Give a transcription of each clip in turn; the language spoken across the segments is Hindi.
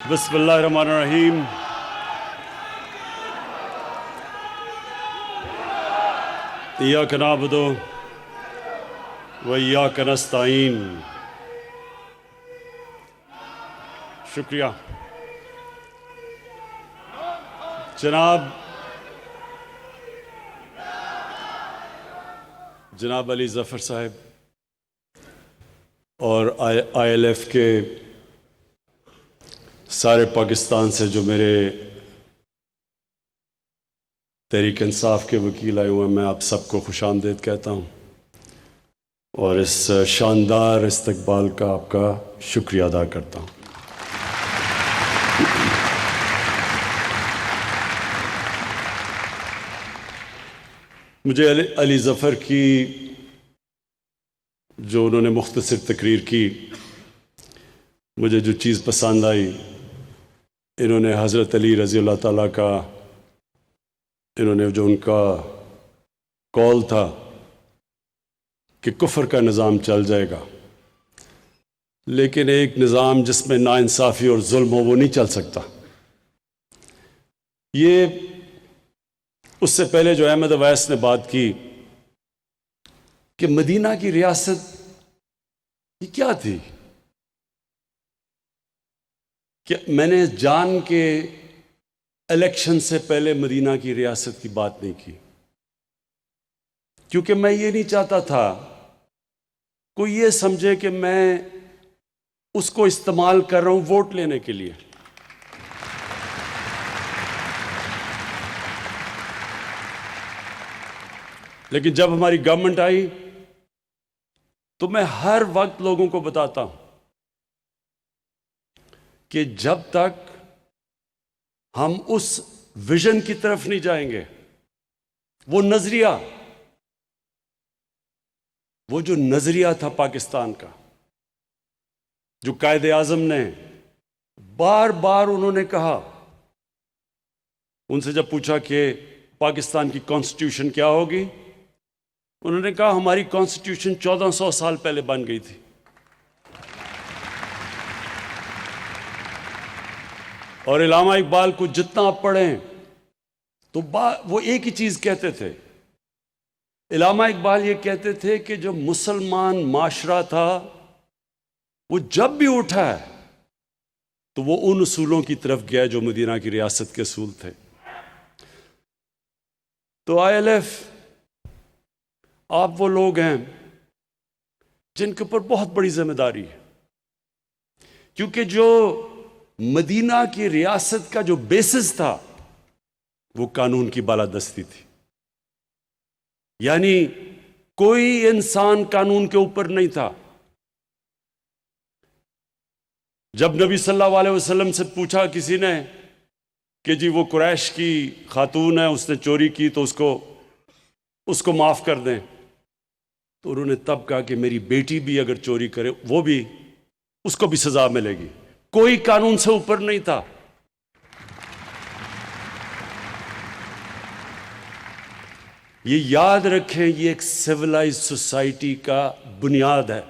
बिस्मिल्लाहिर्रहमानिर्रहीम। इय्याक नअबुदु व इय्याक नस्तईन। शुक्रिया जनाब अली ज़फ़र साहब और ILF के सारे पाकिस्तान से जो मेरे तहरीक इंसाफ के वकील आए हुए हैं, मैं आप सबको खुशामदीद कहता हूँ और इस शानदार इस्तकबाल का आपका शुक्रिया अदा करता हूँ। मुझे अली ज़फ़र की जो उन्होंने मुख्तसर तकरीर की, मुझे जो चीज़ पसंद आई, इन्होंने हज़रत अली रज़ी अल्लाह ताला का, इन्होंने जो उनका कॉल था कि कुफ्र का निज़ाम चल जाएगा, लेकिन एक निज़ाम जिसमें नाइंसाफ़ी और जुल्म हो वो नहीं चल सकता। ये उससे पहले जो अहमद अवैस ने बात की कि मदीना की रियासत ये क्या थी, कि मैंने जान के इलेक्शन से पहले मदीना की रियासत की बात नहीं की, क्योंकि मैं ये नहीं चाहता था कोई ये समझे कि मैं उसको इस्तेमाल कर रहा हूं वोट लेने के लिए। लेकिन जब हमारी गवर्नमेंट आई तो मैं हर वक्त लोगों को बताता हूं कि जब तक हम उस विजन की तरफ नहीं जाएंगे, वो जो नजरिया था पाकिस्तान का, जो कायदे आज़म ने बार बार उन्होंने कहा, उनसे जब पूछा कि पाकिस्तान की कॉन्स्टिट्यूशन क्या होगी, उन्होंने कहा हमारी कॉन्स्टिट्यूशन 1400 साल पहले बन गई थी। और इलामा इकबाल को जितना आप पढ़ें तो वो एक ही चीज कहते थे। इलामा इकबाल ये कहते थे कि जो मुसलमान माशरा था वो जब भी उठा है तो वो उन उसूलों की तरफ गया जो मदीना की रियासत के असूल थे। तो ILF, आप वो लोग हैं जिनके ऊपर बहुत बड़ी जिम्मेदारी है, क्योंकि जो मदीना की रियासत का जो बेसिस था वो कानून की बालादस्ती थी। यानी कोई इंसान कानून के ऊपर नहीं था। जब नबी सल्लल्लाहु अलैहि वसल्लम से पूछा किसी ने कि जी वो कुरैश की खातून है, उसने चोरी की तो उसको माफ कर दें, तो उन्होंने तब कहा कि मेरी बेटी भी अगर चोरी करे वो भी, उसको भी सजा मिलेगी। कोई कानून से ऊपर नहीं था। ये याद रखें, ये एक सिविलाइज्ड सोसाइटी का बुनियाद है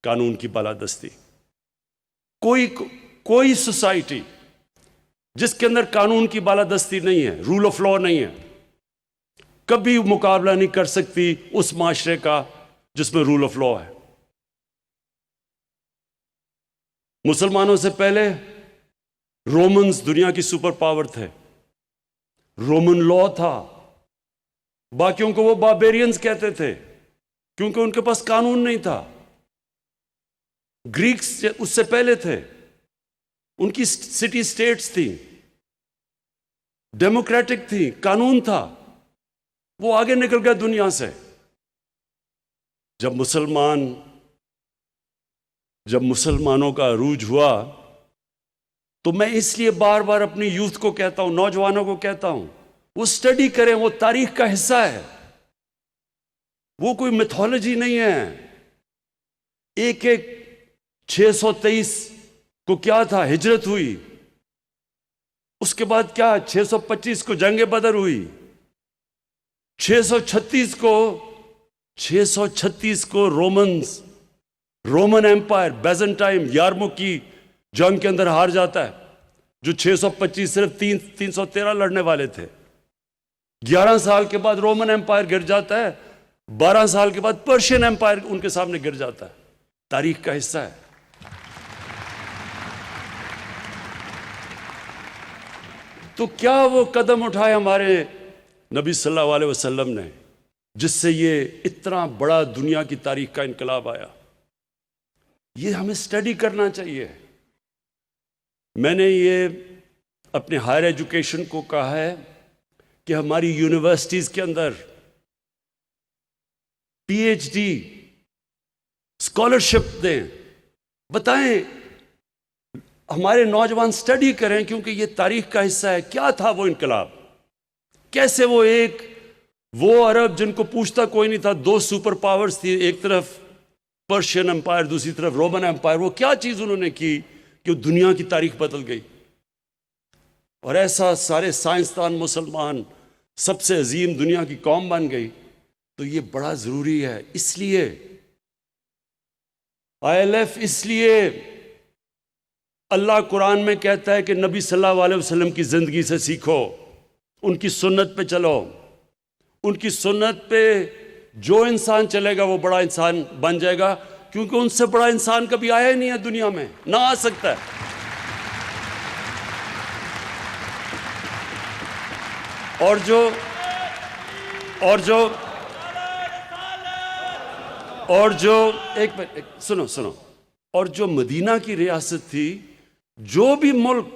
कानून की बालादस्ती। कोई सोसाइटी जिसके अंदर कानून की बालादस्ती नहीं है, रूल ऑफ लॉ नहीं है, कभी मुकाबला नहीं कर सकती उस माशरे का जिसमें रूल ऑफ लॉ है। मुसलमानों से पहले रोमन्स दुनिया की सुपर पावर थे, रोमन लॉ था। बाकियों को वो बार्बेरियंस कहते थे क्योंकि उनके पास कानून नहीं था। ग्रीक्स उससे पहले थे, उनकी सिटी स्टेट्स थी, डेमोक्रेटिक थी, कानून था, वो आगे निकल गया दुनिया से। जब मुसलमानों का अरूज हुआ तो मैं इसलिए बार बार अपनी यूथ को कहता हूं, नौजवानों को कहता हूं, वो स्टडी करें, वो तारीख का हिस्सा है, वो कोई मिथोलॉजी नहीं है। एक 623 को क्या था, हिजरत हुई, उसके बाद क्या 625 को जंग बदर हुई, 636 को रोमन एम्पायर बैजेंटाइन यार्मुक की जंग के अंदर हार जाता है। जो 625 सिर्फ 313 लड़ने वाले थे। 11 साल के बाद रोमन एम्पायर गिर जाता है, 12 साल के बाद पर्शियन एम्पायर उनके सामने गिर जाता है। तारीख का हिस्सा है। तो क्या वो कदम उठाए हमारे नबी सल्लल्लाहु अलैहि वसल्लम ने, जिससे ये इतना बड़ा दुनिया की तारीख का इनकलाब आया। ये हमें स्टडी करना चाहिए। मैंने ये अपने हायर एजुकेशन को कहा है कि हमारी यूनिवर्सिटीज के अंदर पीएचडी स्कॉलरशिप दें, बताएं, हमारे नौजवान स्टडी करें, क्योंकि ये तारीख का हिस्सा है। क्या था वो इनकलाब, कैसे वो अरब जिनको पूछता कोई नहीं था, दो सुपर पावर्स थी, एक तरफ पर्शियन एम्पायर, दूसरी तरफ रोमन एम्पायर, वो क्या चीज उन्होंने की कि दुनिया की तारीख बदल गई। और ऐसा सारे साइंसदान मुसलमान सबसे अजीम दुनिया की कौम बन गई। तो ये बड़ा जरूरी है। इसलिए ILF, इसलिए अल्लाह कुरान में कहता है कि नबी सल्लल्लाहु अलैहि वसल्लम की जिंदगी से सीखो, उनकी सुन्नत पे चलो। उनकी सुन्नत पे जो इंसान चलेगा वो बड़ा इंसान बन जाएगा, क्योंकि उनसे बड़ा इंसान कभी आया ही नहीं है दुनिया में, ना आ सकता है। और जो एक मिनट सुनो, और जो मदीना की रियासत थी, जो भी मुल्क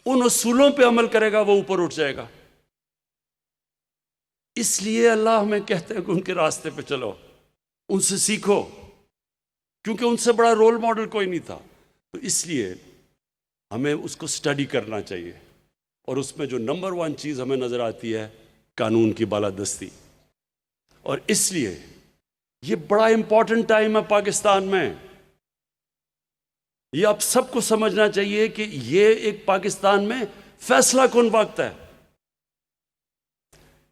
उन उसूलों पे अमल करेगा वो ऊपर उठ जाएगा। इसलिए अल्लाह हमें कहते हैं कि उनके रास्ते पे चलो, उनसे सीखो, क्योंकि उनसे बड़ा रोल मॉडल कोई नहीं था। तो इसलिए हमें उसको स्टडी करना चाहिए। और उसमें जो नंबर 1 चीज हमें नजर आती है, कानून की बालादस्ती। और इसलिए ये बड़ा इंपॉर्टेंट टाइम है पाकिस्तान में। ये आप सबको समझना चाहिए कि ये एक पाकिस्तान में फैसला कुन वक्त है।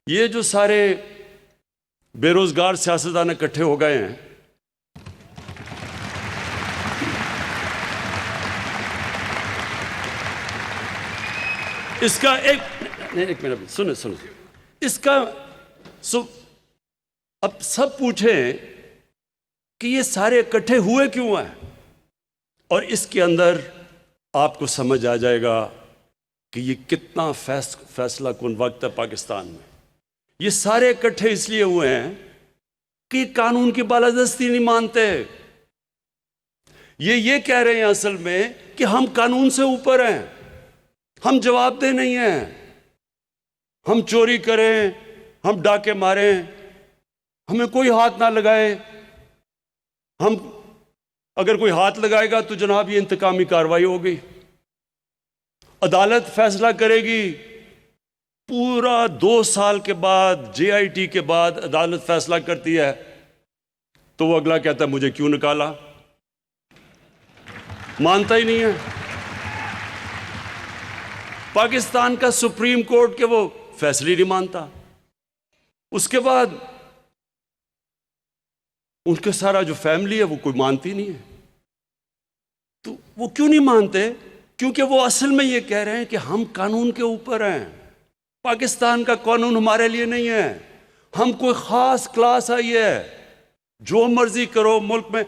ये जो सारे बेरोजगार सियासतदान इकट्ठे हो गए हैं, इसका एक मिनट सुनो इसका अब सब पूछें कि ये सारे इकट्ठे हुए क्यों हैं, और इसके अंदर आपको समझ आ जाएगा कि ये कितना फैसला कुन वक्त है पाकिस्तान में। ये सारे इकट्ठे इसलिए हुए हैं कि कानून की बालादस्ती नहीं मानते। ये कह रहे हैं असल में कि हम कानून से ऊपर हैं, हम जवाबदेह नहीं हैं। हम चोरी करें, हम डाके मारें, हमें कोई हाथ ना लगाए। हम अगर कोई हाथ लगाएगा तो जनाब ये इंतकामी कार्रवाई होगी। अदालत फैसला करेगी, पूरा 2 साल के बाद, JIT के बाद अदालत फैसला करती है, तो वो अगला कहता है मुझे क्यों निकाला। मानता ही नहीं है। पाकिस्तान का सुप्रीम कोर्ट के वो फैसले नहीं मानता। उसके बाद उनके सारा जो फैमिली है वो कोई मानती नहीं है। तो वो क्यों नहीं मानते? क्योंकि वो असल में ये कह रहे हैं कि हम कानून के ऊपर हैं। पाकिस्तान का कानून हमारे लिए नहीं है। हम कोई खास क्लास आई है, जो मर्जी करो मुल्क में।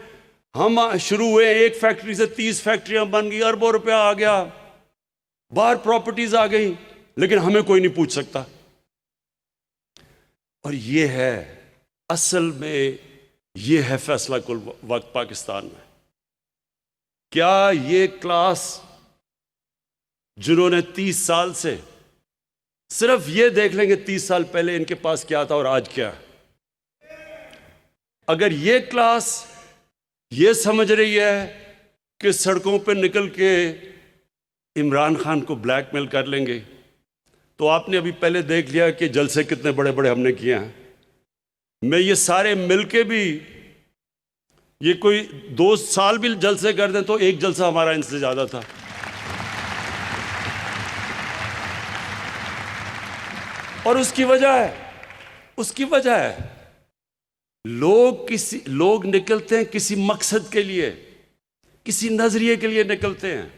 हम शुरू हुए एक फैक्ट्री से 30 फैक्ट्रियां बन गई, अरबों रुपया आ गया, बाहर प्रॉपर्टीज आ गई, लेकिन हमें कोई नहीं पूछ सकता। और ये है असल में, ये है फैसला कुल वक्त पाकिस्तान में। क्या ये क्लास जिन्होंने 30 साल से, सिर्फ ये देख लेंगे 30 साल पहले इनके पास क्या था और आज क्या है। अगर ये क्लास ये समझ रही है कि सड़कों पर निकल के इमरान खान को ब्लैकमेल कर लेंगे, तो आपने अभी पहले देख लिया कि जलसे कितने बड़े बड़े हमने किए हैं। मैं ये सारे मिलके भी, ये कोई 2 साल भी जलसे कर दें तो एक जलसा हमारा इनसे ज्यादा था। और उसकी वजह है लोग निकलते हैं किसी मकसद के लिए, किसी नजरिए के लिए निकलते हैं।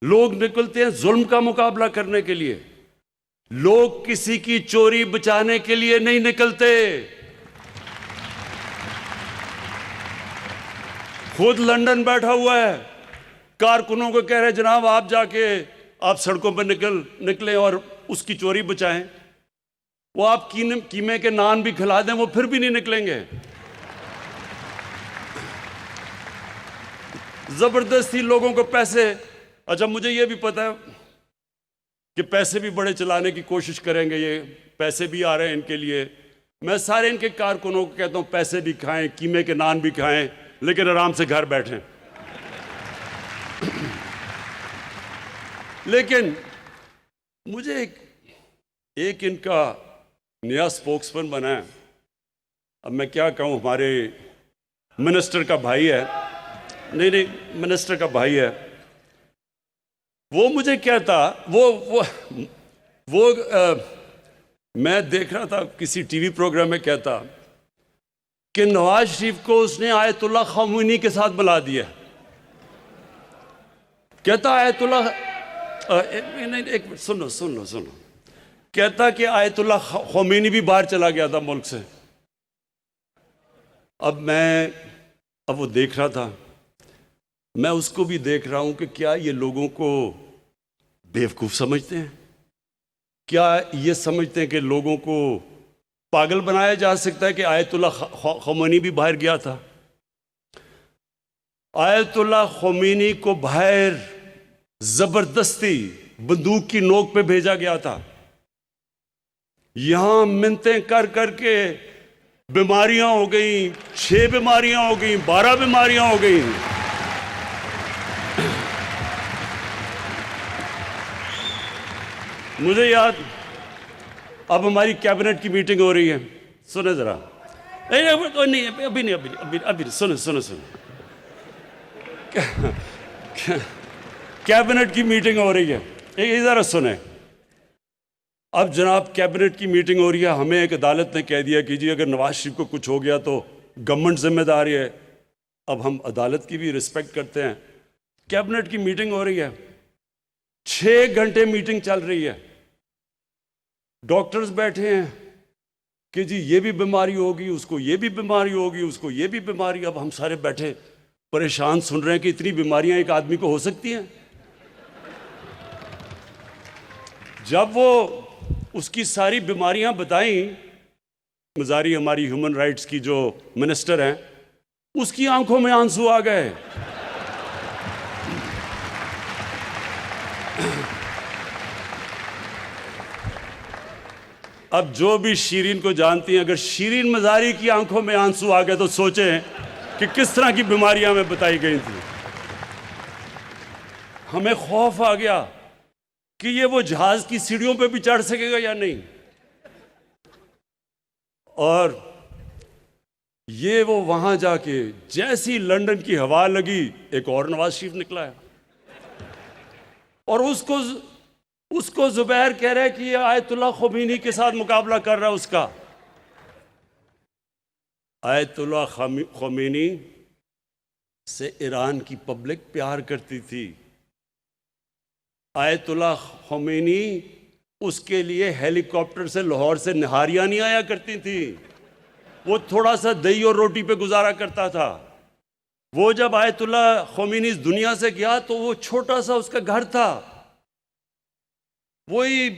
लोग निकलते हैं जुल्म का मुकाबला करने के लिए, लोग किसी की चोरी बचाने के लिए नहीं निकलते। खुद लंदन बैठा हुआ है, कारकुनों को कह रहे जनाब आप जाके आप सड़कों पर निकले और उसकी चोरी बचाएं। वो आप कीमे के नान भी खिला दें, वो फिर भी नहीं निकलेंगे। जबरदस्ती लोगों को पैसे, अच्छा मुझे ये भी पता है कि पैसे भी बड़े चलाने की कोशिश करेंगे, ये पैसे भी आ रहे हैं इनके लिए। मैं सारे इनके कारकुनों को कहता हूं पैसे भी खाएं, कीमे के नान भी खाएं, लेकिन आराम से घर बैठें। लेकिन मुझे एक इनका नया स्पोक्समैन बना है। अब मैं क्या कहूं, हमारे मिनिस्टर का भाई है, नहीं मिनिस्टर का भाई है, वो मुझे कहता, मैं देख रहा था किसी टीवी प्रोग्राम में, कहता कि नवाज शरीफ को उसने आयतुल्लाह खामोनी के साथ मिला दिया। कहता आयतुल्लाह एक सुन लो, कहता कि आयतुल्लाह खामोनी भी बाहर चला गया था मुल्क से। अब वो देख रहा था, मैं उसको भी देख रहा हूं कि क्या ये लोगों को बेवकूफ समझते हैं? क्या ये समझते हैं कि लोगों को पागल बनाया जा सकता है कि आयतुल्लाह खामोनी भी बाहर गया था? आयतुल्लाह खामोनी को बाहर जबरदस्ती बंदूक की नोक पे भेजा गया था। यहां मिन्नतें कर करके बीमारियां हो गई, 6 बीमारियां हो गई, 12 बीमारियां हो गई। मुझे याद, अब हमारी कैबिनेट की मीटिंग हो रही है, सुने जरा। अभी सुनो। कैबिनेट की मीटिंग हो रही है, ये जरा सुने। अब जनाब कैबिनेट की मीटिंग हो रही है, हमें एक अदालत ने कह दिया कि जी अगर नवाज शरीफ को कुछ हो गया तो गवर्नमेंट जिम्मेदार है। अब हम अदालत की भी रिस्पेक्ट करते हैं। कैबिनेट की मीटिंग हो रही है, 6 घंटे मीटिंग चल रही है। डॉक्टर्स बैठे हैं कि जी ये भी बीमारी होगी, उसको ये भी बीमारी होगी, उसको ये भी बीमारी। अब हम सारे बैठे परेशान सुन रहे हैं कि इतनी बीमारियां एक आदमी को हो सकती हैं। जब वो उसकी सारी बीमारियां बताई, मजारी हमारी ह्यूमन राइट्स की जो मिनिस्टर हैं, उसकी आंखों में आंसू आ गए। अब जो भी शीरीन को जानती हैं, अगर शीरीन मजारी की आंखों में आंसू आ गए तो सोचें कि किस तरह की बीमारियां हमें बताई गई थी। हमें खौफ आ गया कि ये वो जहाज की सीढ़ियों पे भी चढ़ सकेगा या नहीं। और ये वो वहां जाके जैसी लंदन की हवा लगी, एक और नवाज शरीफ निकला है और उसको जुबैर कह रहा है कि ये आयतुल्लाह खामोनी के साथ मुकाबला कर रहा है उसका। आयतुल्लाह खामोनी से ईरान की पब्लिक प्यार करती थी। आयतुल्लाह खामोनी उसके लिए हेलीकॉप्टर से लाहौर से निहारियां नहीं आया करती थी। वो थोड़ा सा दही और रोटी पे गुजारा करता था। वो जब आयतुल्लाह खामोनी इस दुनिया से गया तो वो छोटा सा उसका घर था। वही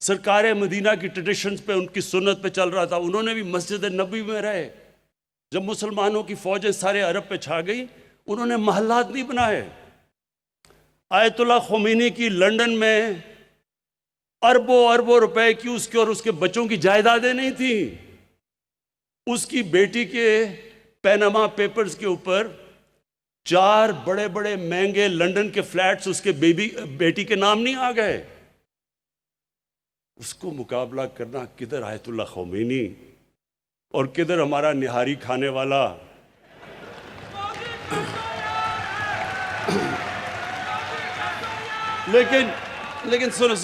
सरकार मदीना की ट्रेडिशंस पे, उनकी सुन्नत पे चल रहा था। उन्होंने भी मस्जिद नबी में रहे। जब मुसलमानों की फौजें सारे अरब पे छा गई, उन्होंने महल्लात नहीं बनाए। आयतुल्लाह खामोनी की लंदन में अरबों रुपए की उसके और उसके बच्चों की जायदादें नहीं थी। उसकी बेटी के पैनामा पेपर्स के ऊपर 4 बड़े बड़े महंगे लंदन के फ्लैट्स उसके बेटी के नाम नहीं आ गए। उसको मुकाबला करना किधर आयतुल्लाह खामोनी और किधर हमारा निहारी खाने वाला। लेकिन सुनो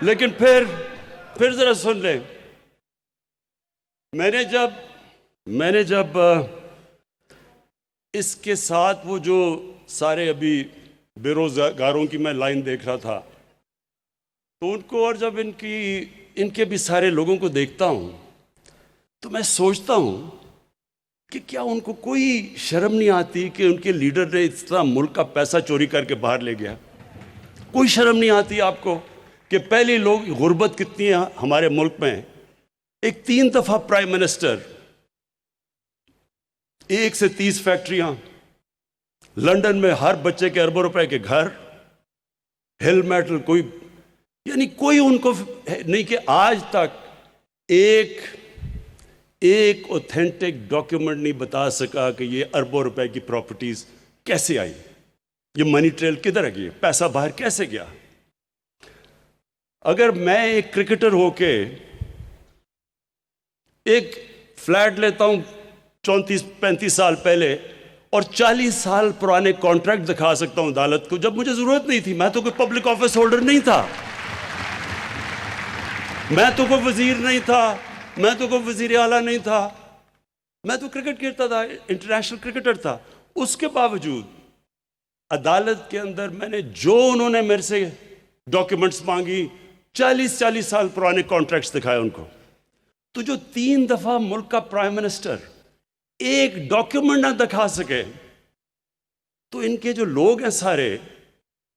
लेकिन फिर जरा सुन ले। मैंने जब इसके साथ वो जो सारे अभी बेरोजगारों की मैं लाइन देख रहा था, तो उनको और जब इनके भी सारे लोगों को देखता हूँ तो मैं सोचता हूँ कि क्या उनको कोई शर्म नहीं आती कि उनके लीडर ने इतना मुल्क का पैसा चोरी करके बाहर ले गया? कोई शर्म नहीं आती आपको कि पहले लोग गुर्बत कितनी है हमारे मुल्क में? एक 3 दफा प्राइम मिनिस्टर, 1 से 30 फैक्ट्रियां, लंदन में हर बच्चे के अरबों रुपए के घर, हिल मेटल, कोई यानी कोई उनको नहीं कि आज तक एक ऑथेंटिक डॉक्यूमेंट नहीं बता सका कि ये अरबों रुपए की प्रॉपर्टीज कैसे आई, ये मनी ट्रेल किधर गई, पैसा बाहर कैसे गया। अगर मैं एक क्रिकेटर होके एक फ्लैट लेता हूं 34-35 साल पहले और 40 साल पुराने कॉन्ट्रैक्ट दिखा सकता हूं अदालत को, जब मुझे जरूरत नहीं थी, मैं तो कोई पब्लिक ऑफिस होल्डर नहीं था, मैं तो कोई वजीर नहीं था, मैं तो कोई वजीर आला नहीं था, मैं तो क्रिकेट खेलता था, इंटरनेशनल क्रिकेटर था। उसके बावजूद अदालत के अंदर मैंने जो उन्होंने मेरे से डॉक्यूमेंट्स मांगी, 40 साल पुराने कॉन्ट्रैक्ट्स दिखाए उनको। तो जो 3 दफा मुल्क का प्राइम मिनिस्टर एक डॉक्यूमेंट ना दिखा सके, तो इनके जो लोग हैं सारे,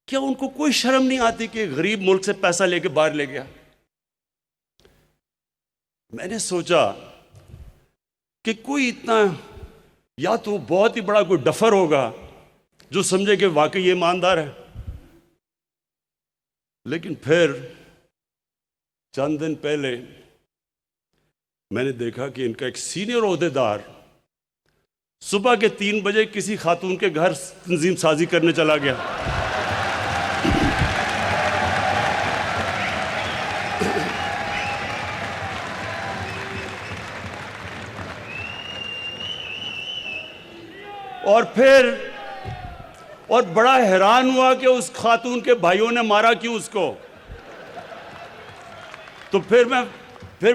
क्या उनको कोई शर्म नहीं आती कि गरीब मुल्क से पैसा लेके बाहर ले गया? मैंने सोचा कि कोई इतना, या तो बहुत ही बड़ा कोई डफर होगा जो समझे कि वाकई ये ईमानदार है, लेकिन फिर चंद दिन पहले मैंने देखा कि इनका एक सीनियर ओहदेदार सुबह के 3 बजे किसी खातून के घर तंजीम साजी करने चला गया। और बड़ा हैरान हुआ कि उस खातून के भाइयों ने मारा क्यों उसको। तो फिर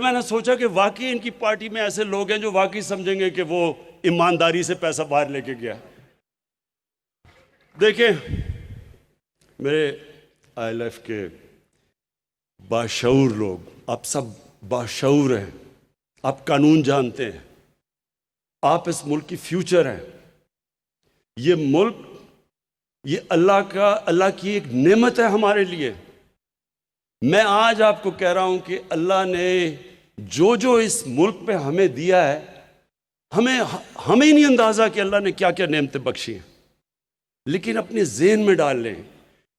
मैंने सोचा कि वाकई इनकी पार्टी में ऐसे लोग हैं जो वाकई समझेंगे कि वो ईमानदारी से पैसा बाहर लेके गया। देखें, मेरे ILF के बाशऊर लोग, आप सब बाशऊर हैं, आप कानून जानते हैं, आप इस मुल्क की फ्यूचर हैं। ये मुल्क, ये अल्लाह की एक नेमत है हमारे लिए। मैं आज आपको कह रहा हूं कि अल्लाह ने जो इस मुल्क पे हमें दिया है, हमें ही नहीं अंदाजा कि अल्लाह ने क्या क्या नेमतें बख्शी हैं। लेकिन अपने ज़हन में डाल लें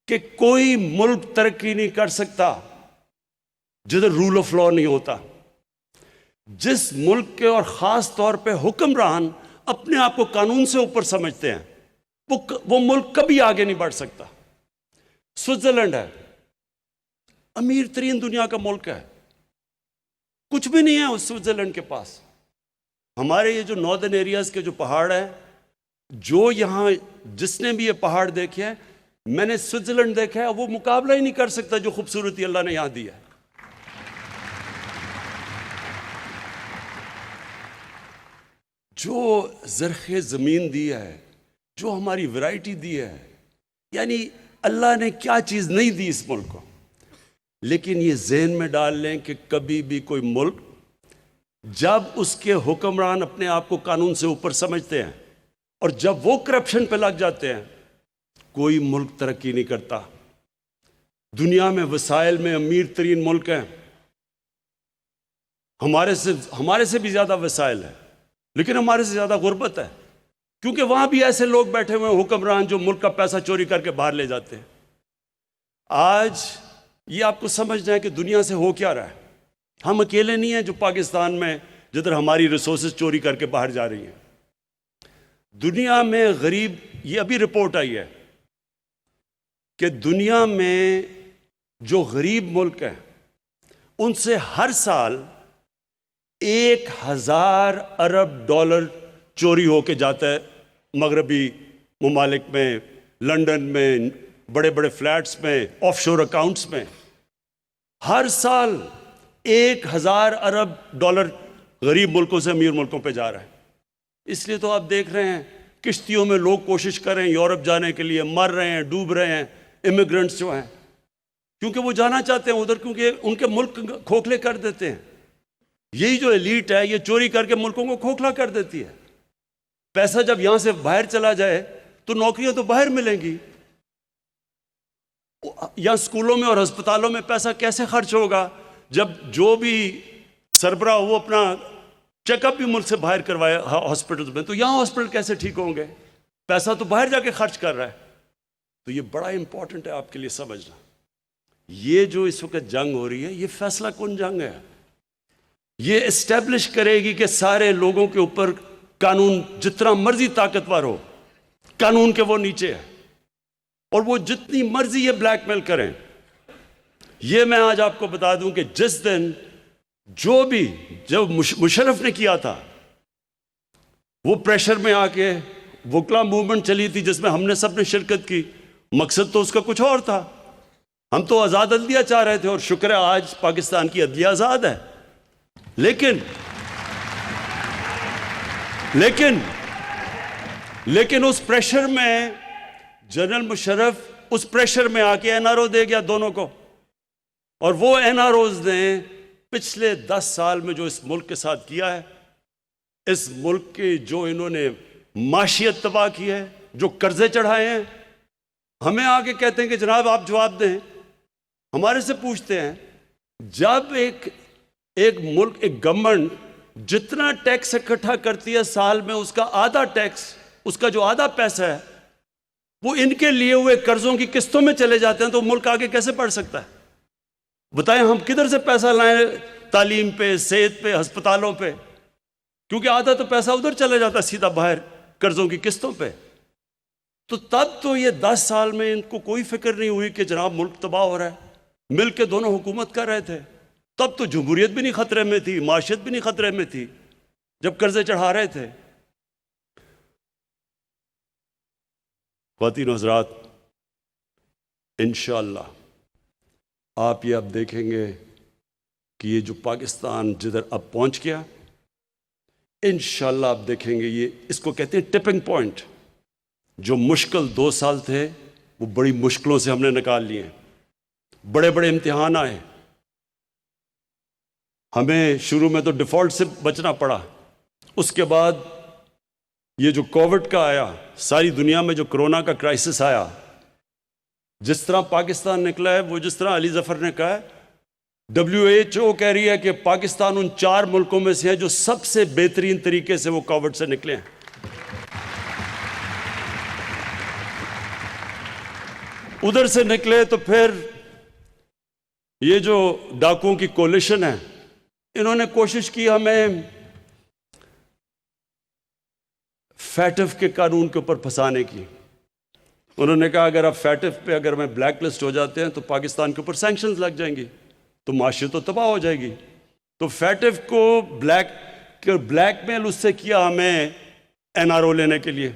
कि कोई मुल्क तरक्की नहीं कर सकता जिधर रूल ऑफ लॉ नहीं होता। जिस मुल्क के और ख़ास तौर पे हुक्मरान अपने आप को कानून से ऊपर समझते हैं, वो मुल्क कभी आगे नहीं बढ़ सकता। स्विट्जरलैंड है, अमीर तरीन दुनिया का मुल्क है, कुछ भी नहीं है उस स्विट्जरलैंड के पास। हमारे ये जो नॉर्दर्न एरियाज के जो पहाड़ हैं, जो यहाँ जिसने भी ये पहाड़ देखे हैं, मैंने स्विट्जरलैंड देखा है, वो मुकाबला ही नहीं कर सकता जो खूबसूरती अल्लाह ने यहाँ दी है। जो ज़रख़े ज़मीन दी है, जो हमारी वैरायटी दी है, यानी अल्लाह ने क्या चीज़ नहीं दी इस मुल्क को। लेकिन ये ज़हन में डाल लें कि कभी भी कोई मुल्क, जब उसके हुक्मरान अपने आप को कानून से ऊपर समझते हैं और जब वो करप्शन पे लग जाते हैं, कोई मुल्क तरक्की नहीं करता। दुनिया में वसाइल में अमीर तरीन मुल्क हैं, हमारे से भी ज़्यादा वसाइल है, लेकिन हमारे से ज़्यादा गुर्बत है, क्योंकि वहाँ भी ऐसे लोग बैठे हुए हैं हुक्मरान जो मुल्क का पैसा चोरी करके बाहर ले जाते हैं। आज ये आपको समझना है कि दुनिया से हो क्या रहा है। हम अकेले नहीं हैं जो पाकिस्तान में, जिधर हमारी रिसोर्सेज चोरी करके बाहर जा रही हैं। दुनिया में गरीब, ये अभी रिपोर्ट आई है कि दुनिया में जो गरीब मुल्क हैं उनसे हर साल 1000 अरब डॉलर चोरी होके जाता है मगरबी ममालिक में, लंदन में, बड़े बड़े फ्लैट्स में, ऑफशोर अकाउंट्स में। हर साल 1000 अरब डॉलर गरीब मुल्कों से अमीर मुल्कों पे जा रहा है। इसलिए तो आप देख रहे हैं किश्तियों में लोग कोशिश कर रहे हैं यूरोप जाने के लिए, मर रहे हैं, डूब रहे हैं इमिग्रेंट्स जो हैं, क्योंकि वो जाना चाहते हैं उधर, क्योंकि उनके मुल्क खोखले कर देते हैं। यही जो एलीट है ये चोरी करके मुल्कों को खोखला कर देती है। पैसा जब यहां से बाहर चला जाए तो नौकरियां तो बाहर मिलेंगी, या स्कूलों में और अस्पतालों में पैसा कैसे खर्च होगा जब जो भी सरबराह वो अपना चेकअप भी मुल्क से बाहर करवाए हॉस्पिटल्स में, तो यहां हॉस्पिटल कैसे ठीक होंगे? पैसा तो बाहर जाके खर्च कर रहा है। तो ये बड़ा इंपॉर्टेंट है आपके लिए समझना। ये जो इस वक्त जंग हो रही है ये फैसला कौन जंग है। ये एस्टेब्लिश करेगी कि सारे लोगों के ऊपर कानून जितना मर्जी ताकतवर हो, कानून के वो नीचे है, और वो जितनी मर्जी ये ब्लैकमेल करें। ये मैं आज आपको बता दूं कि जिस दिन जो मुशर्रफ ने किया था, वो प्रेशर में आके वकला मूवमेंट चली थी जिसमें हमने सबने शिरकत की, मकसद तो उसका कुछ और था। हम तो आज़ाद अदलिया चाह रहे थे, और शुक्र है आज पाकिस्तान की अदलिया आज़ाद है। लेकिन उस प्रेशर में जनरल मुशर्रफ उस प्रेशर में आके एनआरओ दे गया दोनों को, और वो एनआरओज ने पिछले 10 साल में जो इस मुल्क के साथ किया है, इस मुल्क की जो इन्होंने माशियत तबाह की है, जो कर्जे चढ़ाए हैं, हमें आके कहते हैं कि जनाब आप जवाब दें। हमारे से पूछते हैं जब एक मुल्क, एक गवर्नमेंट जितना टैक्स इकट्ठा करती है साल में, उसका आधा टैक्स, उसका जो आधा पैसा है वो इनके लिए हुए कर्जों की किस्तों में चले जाते हैं, तो मुल्क आगे कैसे बढ़ सकता है? बताएं हम किधर से पैसा लाएं तालीम पे, सेहत पे, अस्पतालों पे, क्योंकि आधा तो पैसा उधर चले जाता है सीधा बाहर कर्जों की किस्तों पे। तो तब तो ये 10 साल में इनको कोई फिक्र नहीं हुई कि जनाब मुल्क तबाह हो रहा है। मिल के दोनों हुकूमत कर रहे थे, तब तो जमहूरियत भी नहीं खतरे में थी, माशियत भी नहीं खतरे में थी, जब कर्जे चढ़ा रहे थे। ख्वातीन हज़रात, इंशाअल्लाह आप ये अब देखेंगे कि ये जो पाकिस्तान जिधर अब पहुंच गया, इंशाअल्लाह आप देखेंगे ये, इसको कहते हैं टिपिंग पॉइंट। जो मुश्किल 2 साल थे वो बड़ी मुश्किलों से हमने निकाल लिए, बड़े बड़े इम्तिहान आए। हमें शुरू में तो डिफॉल्ट से बचना पड़ा, उसके बाद ये जो कोविड का आया, सारी दुनिया में जो कोरोना का क्राइसिस आया, जिस तरह पाकिस्तान निकला है, वो जिस तरह अली जफर ने कहा है, WHO कह रही है कि पाकिस्तान उन 4 मुल्कों में से है जो सबसे बेहतरीन तरीके से वो कोविड से निकले हैं। उधर से निकले तो फिर ये जो डाकुओं की कोलिशन है, इन्होंने कोशिश की हमें फैटफ के कानून के ऊपर फंसाने की। उन्होंने कहा अगर आप फैटफ पे अगर हमें ब्लैक लिस्ट हो जाते हैं तो पाकिस्तान के ऊपर सैंक्शंस लग जाएंगी, तो माशी तो तबाह हो जाएगी। तो फैटफ को ब्लैकमेल उससे किया हमें एनआरओ लेने के लिए।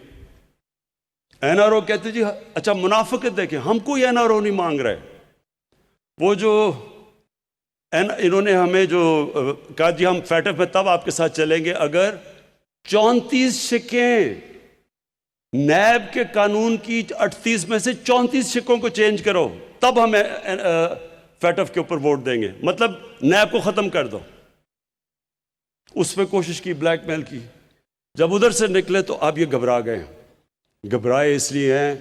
एनआरओ कहते जी अच्छा मुनाफिकत देखें, हम कोई एनआरओ नहीं मांग रहे। वो जो इन्होंने हमें जो कहा जी हम फैटफ में तब आपके साथ चलेंगे अगर 34 शिकें, नैब के कानून की 38 में से 34 शिकों को चेंज करो, तब हम फैटफ के ऊपर वोट देंगे, मतलब नैब को ख़त्म कर दो। उस पर कोशिश की, ब्लैकमेल की। जब उधर से निकले तो अब ये घबरा गए। घबराए इसलिए हैं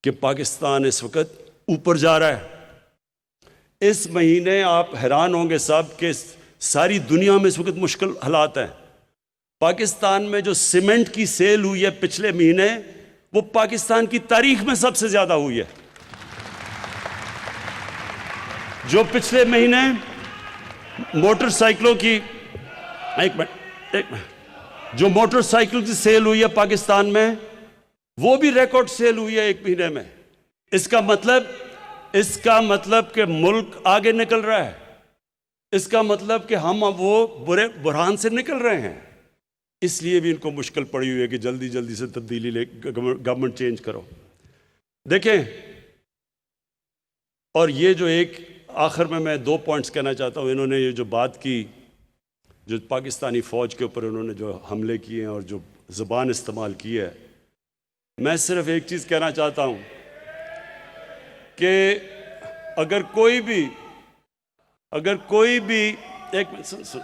कि पाकिस्तान इस वक्त ऊपर जा रहा है। इस महीने आप हैरान होंगे सब कि सारी दुनिया में इस वक्त मुश्किल हालात हैं। पाकिस्तान में जो सीमेंट की सेल हुई है पिछले महीने, वो पाकिस्तान की तारीख में सबसे ज्यादा हुई है। जो पिछले महीने मोटरसाइकिलों की एक मिनट जो मोटरसाइकिल की सेल हुई है पाकिस्तान में, वो भी रिकॉर्ड सेल हुई है 1 महीने में। इसका मतलब कि मुल्क आगे निकल रहा है। इसका मतलब कि हम अब वो बुरे बुरहान से निकल रहे हैं। इसलिए भी इनको मुश्किल पड़ी हुई है कि जल्दी जल्दी से तब्दीली ले, गवर्नमेंट चेंज करो। देखें, और ये जो एक आखिर में मैं 2 पॉइंट्स कहना चाहता हूँ। इन्होंने ये जो बात की, जो पाकिस्तानी फ़ौज के ऊपर उन्होंने जो हमले किए हैं और जो ज़बान इस्तेमाल की है, मैं सिर्फ एक चीज कहना चाहता हूं कि अगर कोई भी एक मिनट सुन,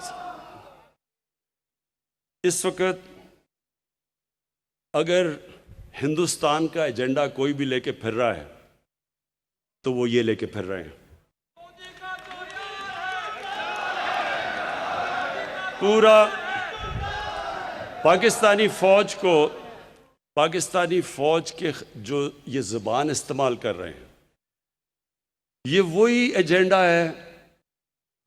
इस वक्त अगर हिंदुस्तान का एजेंडा कोई भी लेके फिर रहा है तो वो ये लेके फिर रहे हैं। पूरा पाकिस्तानी फौज के जो ये जुबान इस्तेमाल कर रहे हैं, ये वही एजेंडा है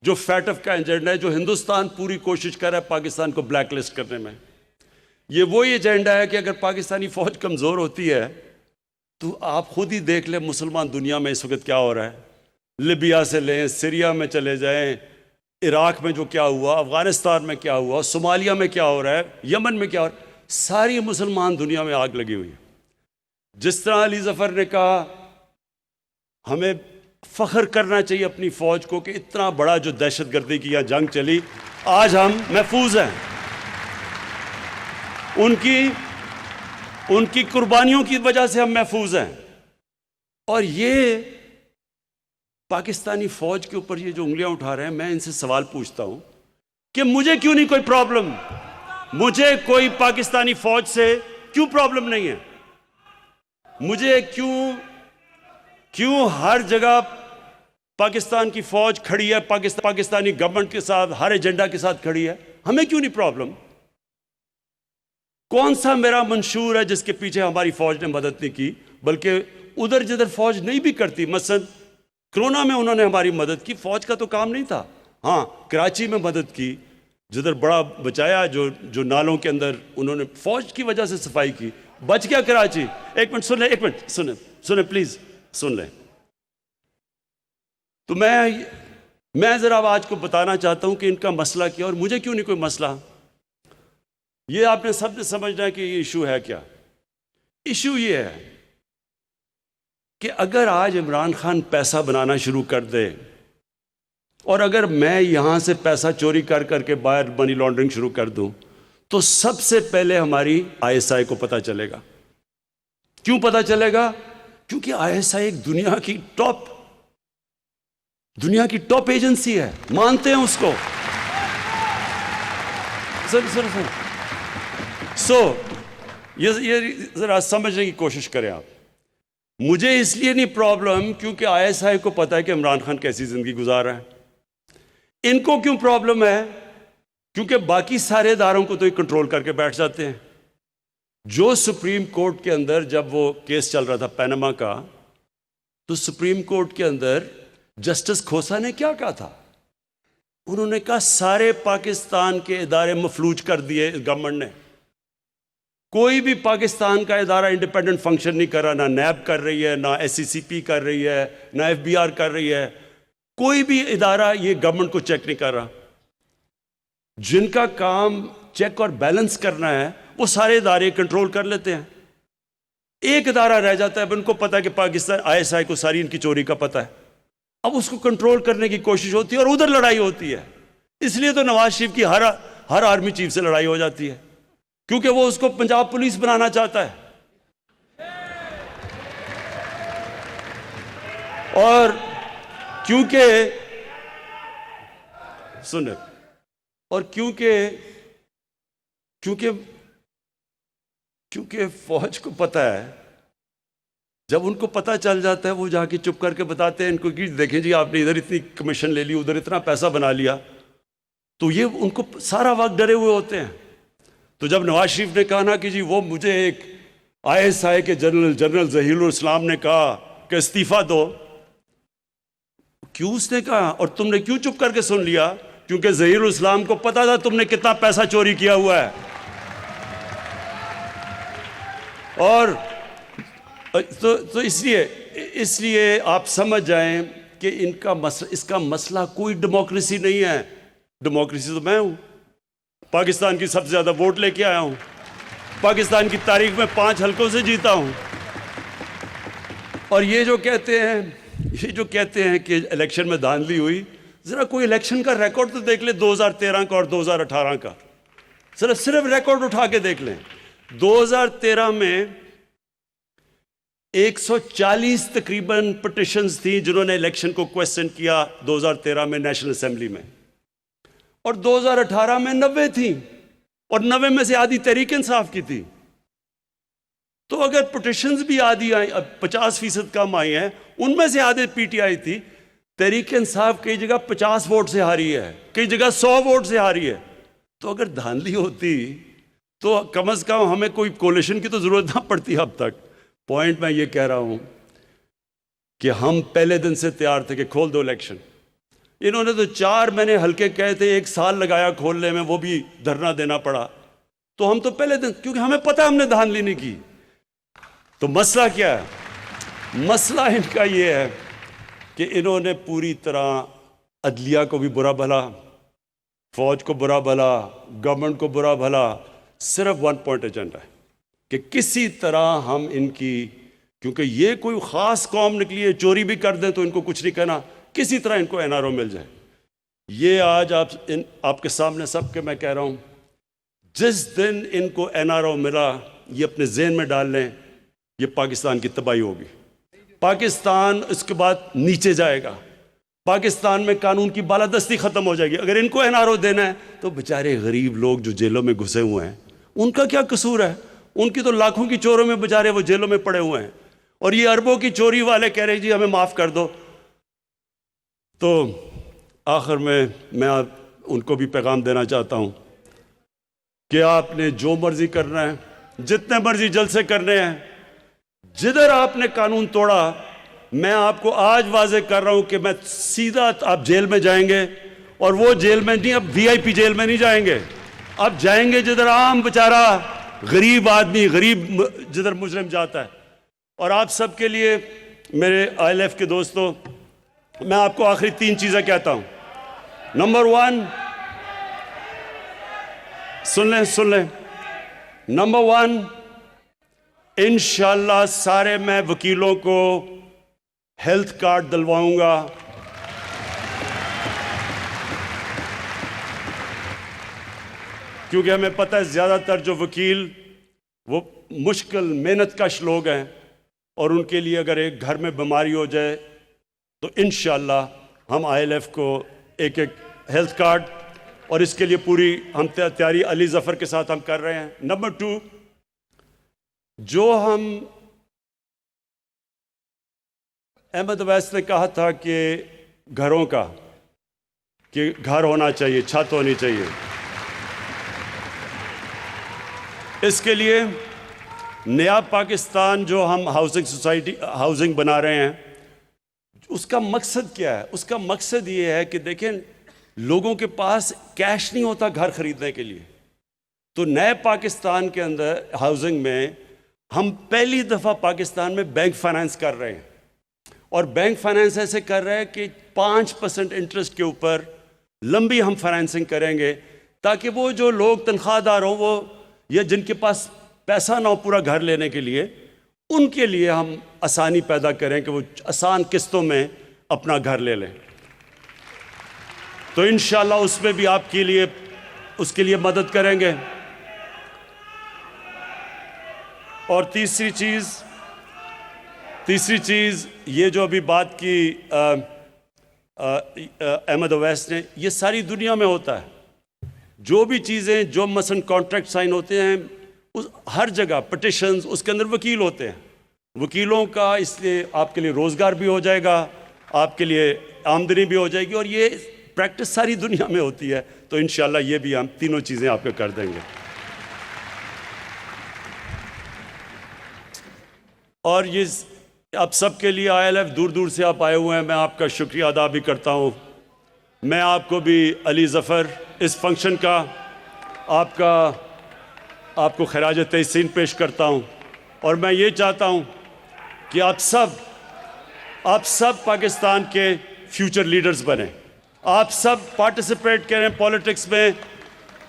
जो फैटफ का एजेंडा है, जो हिंदुस्तान पूरी कोशिश कर रहा है पाकिस्तान को ब्लैकलिस्ट करने में। ये वही एजेंडा है कि अगर पाकिस्तानी फौज कमजोर होती है तो आप खुद ही देख लें मुसलमान दुनिया में इस वक्त क्या हो रहा है। लिबिया से लें, सीरिया में चले जाएं, इराक में जो क्या हुआ, अफगानिस्तान में क्या हुआ, सोमालिया में क्या हो रहा है, यमन में क्या हो रहा है, सारी मुसलमान दुनिया में आग लगी हुई है। जिस तरह अली जफर ने कहा हमें फख्र करना चाहिए अपनी फौज को कि इतना बड़ा जो दहशतगर्दी की यहां जंग चली, आज हम महफूज हैं। उनकी कुर्बानियों की वजह से हम महफूज हैं। और ये पाकिस्तानी फौज के ऊपर ये जो उंगलियां उठा रहे हैं, मैं इनसे सवाल पूछता हूं कि मुझे क्यों नहीं कोई प्रॉब्लम, मुझे कोई पाकिस्तानी फौज से क्यों प्रॉब्लम नहीं है? मुझे क्यों हर जगह पाकिस्तान की फौज खड़ी है, पाकिस्तानी गवर्नमेंट के साथ, हर एजेंडा के साथ खड़ी है, हमें क्यों नहीं प्रॉब्लम? कौन सा मेरा मंशूर है जिसके पीछे हमारी फौज ने मदद नहीं की, बल्कि उधर जिधर फौज नहीं भी करती, मसलन कोरोना में उन्होंने हमारी मदद की, फौज का तो काम नहीं था। हाँ, कराची में मदद की, जिधर बड़ा बचाया, जो नालों के अंदर उन्होंने फौज की वजह से सफाई की, बच गया कराची। एक मिनट सुन ले, एक मिनट सुने प्लीज सुन ले। तो मैं जरा आज को बताना चाहता हूं कि इनका मसला क्या और मुझे क्यों नहीं कोई मसला। ये आपने सबने समझना है कि ये इशू है क्या। इशू ये है कि अगर आज इमरान खान पैसा बनाना शुरू कर दे और अगर मैं यहां से पैसा चोरी कर करके बाहर मनी लॉन्ड्रिंग शुरू कर दूं, तो सबसे पहले हमारी आईएसआई को पता चलेगा। क्यों पता चलेगा? क्योंकि आईएसआई एक दुनिया की टॉप एजेंसी है, मानते हैं उसको। ये जरा समझने की कोशिश करें आप। मुझे इसलिए नहीं प्रॉब्लम क्योंकि आईएसआई को पता है कि इमरान खान कैसी जिंदगी गुजार रहा है। इनको क्यों प्रॉब्लम है? क्योंकि बाकी सारे इदारों को तो ये कंट्रोल करके बैठ जाते हैं। जो सुप्रीम कोर्ट के अंदर जब वो केस चल रहा था पैनामा का, तो सुप्रीम कोर्ट के अंदर जस्टिस खोसा ने क्या कहा था? उन्होंने कहा सारे पाकिस्तान के इदारे मफलूज कर दिए गवर्नमेंट ने। कोई भी पाकिस्तान का इदारा इंडिपेंडेंट फंक्शन नहीं कर रहा, ना नैब कर रही है, ना एससीसीपी कर रही है, ना एफबीआर कर रही है। कोई भी इदारा ये गवर्नमेंट को चेक नहीं कर रहा। जिनका काम चेक और बैलेंस करना है वो सारे इदारे कंट्रोल कर लेते हैं। एक इदारा रह जाता है, उनको पता है कि पाकिस्तान आईएसआई को सारी इनकी चोरी का पता है, अब उसको कंट्रोल करने की कोशिश होती है और उधर लड़ाई होती है। इसलिए तो नवाज शरीफ की हर आर्मी चीफ से लड़ाई हो जाती है, क्योंकि वो उसको पंजाब पुलिस बनाना चाहता है। और क्योंकि सुने, और क्योंकि फौज को पता है, जब उनको पता चल जाता है वो जाके चुप करके बताते हैं इनको कि देखें जी आपने इधर इतनी कमीशन ले ली, उधर इतना पैसा बना लिया। तो ये उनको सारा वक्त डरे हुए होते हैं। तो जब नवाज शरीफ ने कहा ना कि जी वो मुझे एक आईएसआई के जनरल जहीरुल इस्लाम ने कहा कि इस्तीफा दो, क्यों उसने कहा और तुमने क्यों चुप करके सुन लिया? क्योंकि जहीरुल इस्लाम को पता था तुमने कितना पैसा चोरी किया हुआ है। और तो इसलिए आप समझ जाएं कि इसका मसला कोई डेमोक्रेसी नहीं है। डेमोक्रेसी तो मैं हूं, पाकिस्तान की सबसे ज्यादा वोट लेके आया हूं, पाकिस्तान की तारीख में 5 हलकों से जीता हूं। और ये जो कहते हैं कि इलेक्शन में धांधली हुई, जरा कोई इलेक्शन का रिकॉर्ड तो देख ले 2013 का और 2018 का। सिर्फ रिकॉर्ड उठा के देख लें। 2013 में 140 तकरीबन पिटिशंस थी जिन्होंने इलेक्शन को क्वेश्चन किया 2013 में नेशनल असेंबली में, और 2018 में 90 थी, और 90 में से आधी तहरीक इंसाफ की थी। तो अगर पिटिशंस भी आधी आई, 50% कम आई हैं, उनमें से आधे पीटीआई थी। तहरीक इंसाफ कई जगह 50 वोट से हारी है, कई जगह 100 वोट से हारी है। तो अगर धांधली होती तो कम से कम हमें कोई कोलिशन की तो जरूरत ना पड़ती अब तक। पॉइंट मैं ये कह रहा हूं कि हम पहले दिन से तैयार थे कि खोल दो इलेक्शन। इन्होंने तो 4 महीने हल्के कहे थे, 1 साल लगाया खोलने में, वो भी धरना देना पड़ा। तो हम तो पहले दिन, क्योंकि हमें पता हमने धांधली नहीं की। तो मसला क्या है? मसला इनका ये है कि इन्होंने पूरी तरह अदलिया को भी बुरा भला, फौज को बुरा भला, गवर्नमेंट को बुरा भला, सिर्फ 1 पॉइंट एजेंडा है कि किसी तरह हम इनकी, क्योंकि ये कोई ख़ास कौम निकली है, चोरी भी कर दें तो इनको कुछ नहीं कहना, किसी तरह इनको एनआरओ मिल जाए। ये आज आपके सामने सबके मैं कह रहा हूँ, जिस दिन इनको एनआरओ मिला, ये अपने जहन में डाल लें, ये पाकिस्तान की तबाही होगी। पाकिस्तान इसके बाद नीचे जाएगा, पाकिस्तान में कानून की बालादस्ती ख़त्म हो जाएगी। अगर इनको एनआरओ देना है तो बेचारे गरीब लोग जो जेलों में घुसे हुए हैं, उनका क्या कसूर है? उनकी तो लाखों की चोरों में बेचारे वो जेलों में पड़े हुए हैं, और ये अरबों की चोरी वाले कह रहे जी हमें माफ़ कर दो। तो आखिर में मैं उनको भी पैगाम देना चाहता हूँ कि आपने जो मर्जी करना है, जितने मर्जी जलसे करने हैं, जिधर आपने कानून तोड़ा, मैं आपको आज वाजे कर रहा हूं कि मैं सीधा, आप जेल में जाएंगे, और वो जेल में नहीं, अब वीआईपी जेल में नहीं जाएंगे, अब जाएंगे जिधर आम बेचारा गरीब आदमी, गरीब जिधर मुजरिम जाता है। और आप सबके लिए, मेरे आईएलएफ के दोस्तों, मैं आपको आखिरी 3 चीजें कहता हूं। नंबर 1, सुन लें। नंबर 1, इंशाअल्लाह सारे मैं वकीलों को हेल्थ कार्ड दिलवाऊंगा। क्योंकि हमें पता है ज़्यादातर जो वकील वो मुश्किल मेहनत कश लोग हैं, और उनके लिए अगर एक घर में बीमारी हो जाए तो इंशाअल्लाह हम आईएलएफ को एक हेल्थ कार्ड, और इसके लिए पूरी हम तैयारी अली जफ़र के साथ हम कर रहे हैं। नंबर 2, जो हम अहमद अवैस ने कहा था कि घरों का, कि घर होना चाहिए, छत होनी चाहिए, इसके लिए नया पाकिस्तान जो हम हाउसिंग बना रहे हैं, उसका मकसद क्या है? उसका मकसद ये है कि देखें, लोगों के पास कैश नहीं होता घर खरीदने के लिए। तो नए पाकिस्तान के अंदर हाउसिंग में हम पहली दफ़ा पाकिस्तान में बैंक फाइनेंस कर रहे हैं, और बैंक फाइनेंस ऐसे कर रहे हैं कि 5% इंटरेस्ट के ऊपर लंबी हम फाइनेंसिंग करेंगे, ताकि वो जो लोग तनख्वाहदार हों, वो या जिनके पास पैसा ना हो पूरा घर लेने के लिए, उनके लिए हम आसानी पैदा करें कि वो आसान किस्तों में अपना घर ले लें। तो इंशाअल्लाह उसमें भी आपके लिए, उसके लिए मदद करेंगे। और तीसरी चीज़ ये जो अभी बात की अहमद अवैस ने, ये सारी दुनिया में होता है। जो भी चीज़ें, जो मसलन कॉन्ट्रैक्ट साइन होते हैं, उस हर जगह पिटिशंस, उसके अंदर वकील होते हैं। वकीलों का इसलिए आपके लिए रोज़गार भी हो जाएगा, आपके लिए आमदनी भी हो जाएगी, और ये प्रैक्टिस सारी दुनिया में होती है। तो इंशाअल्लाह ये भी हम तीनों चीज़ें आपको कर देंगे। और ये आप सबके लिए आईएलएफ दूर दूर से आप आए हुए हैं, मैं आपका शुक्रिया अदा भी करता हूँ। मैं आपको भी अली ज़फ़र इस फंक्शन का आपको खराज तहसीन पेश करता हूँ, और मैं ये चाहता हूँ कि आप सब पाकिस्तान के फ्यूचर लीडर्स बने, आप सब पार्टिसिपेट करें पॉलिटिक्स में।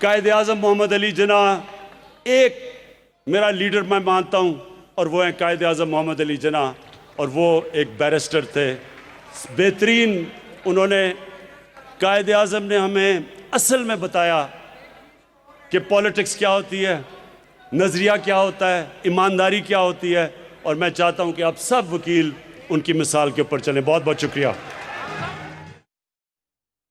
कायद आज़म मोहम्मद अली जिन्ना एक मेरा लीडर मैं मानता हूँ, और वो हैं कायद आज़म मोहम्मद अली जिन्ना, और वो एक बैरिस्टर थे बेहतरीन। उन्होंने, कायद आज़म ने हमें असल में बताया कि पॉलिटिक्स क्या होती है, नज़रिया क्या होता है, ईमानदारी क्या होती है, और मैं चाहता हूं कि आप सब वकील उनकी मिसाल के ऊपर चलें। बहुत बहुत शुक्रिया।